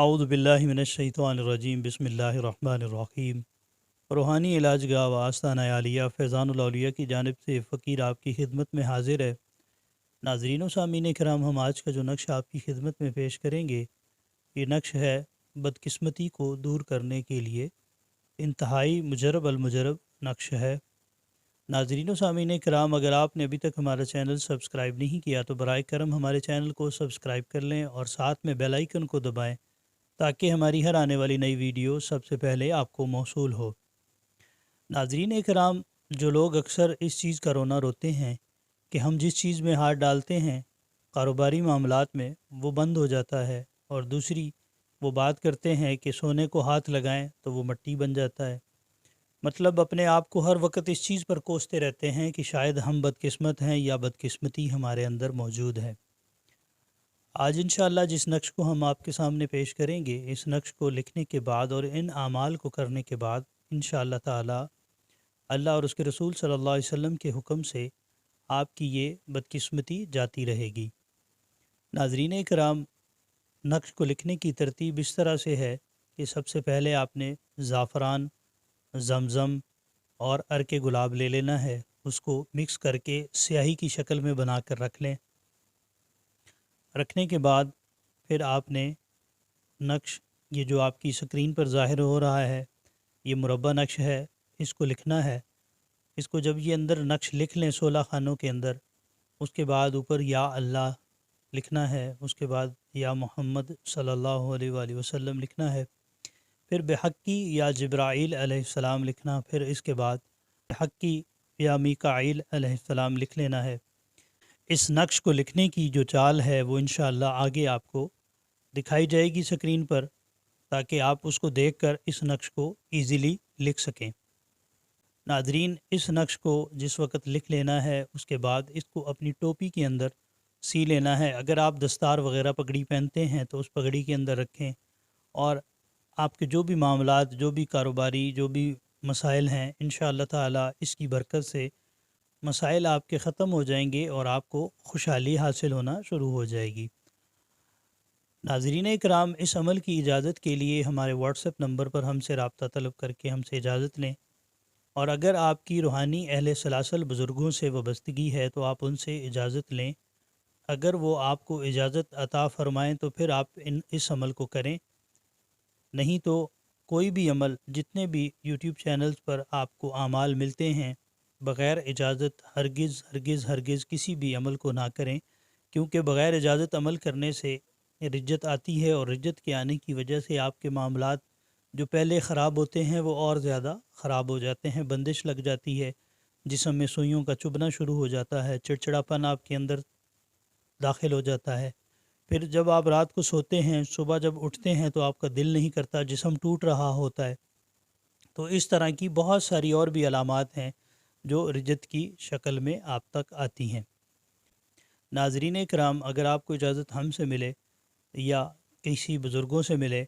اعوذ باللہ من الشیطان الرجیم بسم اللہ الرحمن الرحیم۔ روحانی علاج گاہ و آستانہ عالیہ فیضان الاولیاء کی جانب سے فقیر آپ کی خدمت میں حاضر ہے۔ ناظرین و سامعین کرام، ہم آج کا جو نقش آپ کی خدمت میں پیش کریں گے، یہ نقش ہے بدقسمتی کو دور کرنے کے لیے انتہائی مجرب المجرب نقش ہے۔ ناظرین و سامعین کرام، اگر آپ نے ابھی تک ہمارا چینل سبسکرائب نہیں کیا تو برائے کرم ہمارے چینل کو سبسکرائب کر لیں اور ساتھ میں بیل آئیکن کو دبائیں تاکہ ہماری ہر آنے والی نئی ویڈیو سب سے پہلے آپ کو موصول ہو۔ ناظرین کرام، جو لوگ اکثر اس چیز کا رونا روتے ہیں کہ ہم جس چیز میں ہاتھ ڈالتے ہیں کاروباری معاملات میں وہ بند ہو جاتا ہے، اور دوسری وہ بات کرتے ہیں کہ سونے کو ہاتھ لگائیں تو وہ مٹی بن جاتا ہے، مطلب اپنے آپ کو ہر وقت اس چیز پر کوستے رہتے ہیں کہ شاید ہم بدقسمت ہیں یا بدقسمتی ہمارے اندر موجود ہے۔ آج انشاءاللہ جس نقش کو ہم آپ کے سامنے پیش کریں گے، اس نقش کو لکھنے کے بعد اور ان اعمال کو کرنے کے بعد انشاءاللہ تعالی اللہ اور اس کے رسول صلی اللہ علیہ وسلم کے حکم سے آپ کی یہ بدقسمتی جاتی رہے گی۔ ناظرین کرام، نقش کو لکھنے کی ترتیب اس طرح سے ہے کہ سب سے پہلے آپ نے زعفران، زمزم اور عرق گلاب لے لینا ہے، اس کو مکس کر کے سیاہی کی شکل میں بنا کر رکھ لیں۔ رکھنے کے بعد پھر آپ نے نقش، یہ جو آپ کی سکرین پر ظاہر ہو رہا ہے یہ مربع نقش ہے، اس کو لکھنا ہے۔ اس کو جب یہ اندر نقش لکھ لیں 16 خانوں کے اندر، اس کے بعد اوپر یا اللہ لکھنا ہے، اس کے بعد یا محمد صلی اللہ علیہ وآلہ وسلم لکھنا ہے، پھر بحقی یا جبرائیل علیہ السلام لکھنا، پھر اس کے بعد بحقی یا میکائیل علیہ السلام لکھ لینا ہے۔ اس نقش کو لکھنے کی جو چال ہے وہ انشاءاللہ آگے آپ کو دکھائی جائے گی سکرین پر، تاکہ آپ اس کو دیکھ کر اس نقش کو ایزیلی لکھ سکیں۔ ناظرین، اس نقش کو جس وقت لکھ لینا ہے اس کے بعد اس کو اپنی ٹوپی کے اندر سی لینا ہے۔ اگر آپ دستار وغیرہ پگڑی پہنتے ہیں تو اس پگڑی کے اندر رکھیں، اور آپ کے جو بھی معاملات، جو بھی کاروباری، جو بھی مسائل ہیں، انشاءاللہ تعالی اس کی برکت سے مسائل آپ کے ختم ہو جائیں گے اور آپ کو خوشحالی حاصل ہونا شروع ہو جائے گی۔ ناظرین اکرام، اس عمل کی اجازت کے لیے ہمارے واٹس ایپ نمبر پر ہم سے رابطہ طلب کر کے ہم سے اجازت لیں، اور اگر آپ کی روحانی اہل سلاسل بزرگوں سے وابستگی ہے تو آپ ان سے اجازت لیں۔ اگر وہ آپ کو اجازت عطا فرمائیں تو پھر آپ اس عمل کو کریں، نہیں تو کوئی بھی عمل، جتنے بھی یوٹیوب چینلز پر آپ کو اعمال ملتے ہیں، بغیر اجازت ہرگز ہرگز ہرگز کسی بھی عمل کو نہ کریں، کیونکہ بغیر اجازت عمل کرنے سے رجت آتی ہے، اور رجت کے آنے کی وجہ سے آپ کے معاملات جو پہلے خراب ہوتے ہیں وہ اور زیادہ خراب ہو جاتے ہیں، بندش لگ جاتی ہے، جسم میں سوئیوں کا چبھنا شروع ہو جاتا ہے، چڑچڑاپن آپ کے اندر داخل ہو جاتا ہے۔ پھر جب آپ رات کو سوتے ہیں، صبح جب اٹھتے ہیں تو آپ کا دل نہیں کرتا، جسم ٹوٹ رہا ہوتا ہے۔ تو اس طرح کی بہت ساری اور بھی علامات ہیں جو رجت کی شکل میں آپ تک آتی ہیں۔ ناظرین کرام، اگر آپ کو اجازت ہم سے ملے یا کسی بزرگوں سے ملے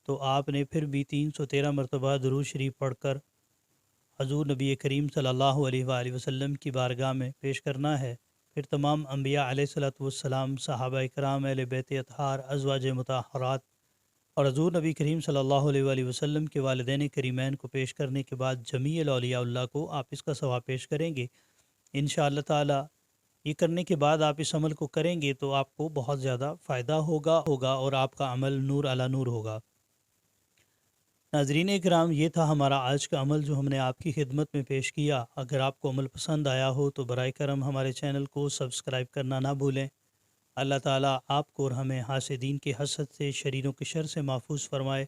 تو آپ نے پھر بھی 313 مرتبہ درود شریف پڑھ کر حضور نبی کریم صلی اللہ علیہ وآلہ وسلم کی بارگاہ میں پیش کرنا ہے۔ پھر تمام انبیاء علیہ الصلوۃ والسلام، صحابہ کرام، اہل بیت اطہار، ازواج مطہرات اور حضور نبی کریم صلی اللہ علیہ وآلہ وسلم کے والدین کریمین کو پیش کرنے کے بعد جمیع الاولیاء اللہ کو آپ اس کا ثواب پیش کریں گے انشاءاللہ تعالی۔ یہ کرنے کے بعد آپ اس عمل کو کریں گے تو آپ کو بہت زیادہ فائدہ ہوگا اور آپ کا عمل نور علی نور ہوگا۔ ناظرین اکرام، یہ تھا ہمارا آج کا عمل جو ہم نے آپ کی خدمت میں پیش کیا۔ اگر آپ کو عمل پسند آیا ہو تو برائے کرم ہمارے چینل کو سبسکرائب کرنا نہ بھولیں۔ اللہ تعالیٰ آپ کو اور ہمیں حاسدین کے حسد سے، شریروں کے شر سے محفوظ فرمائے۔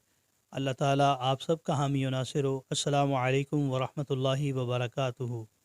اللہ تعالیٰ آپ سب کا حامی و ناصر ہو۔ السلام علیکم ورحمۃ اللہ وبرکاتہ۔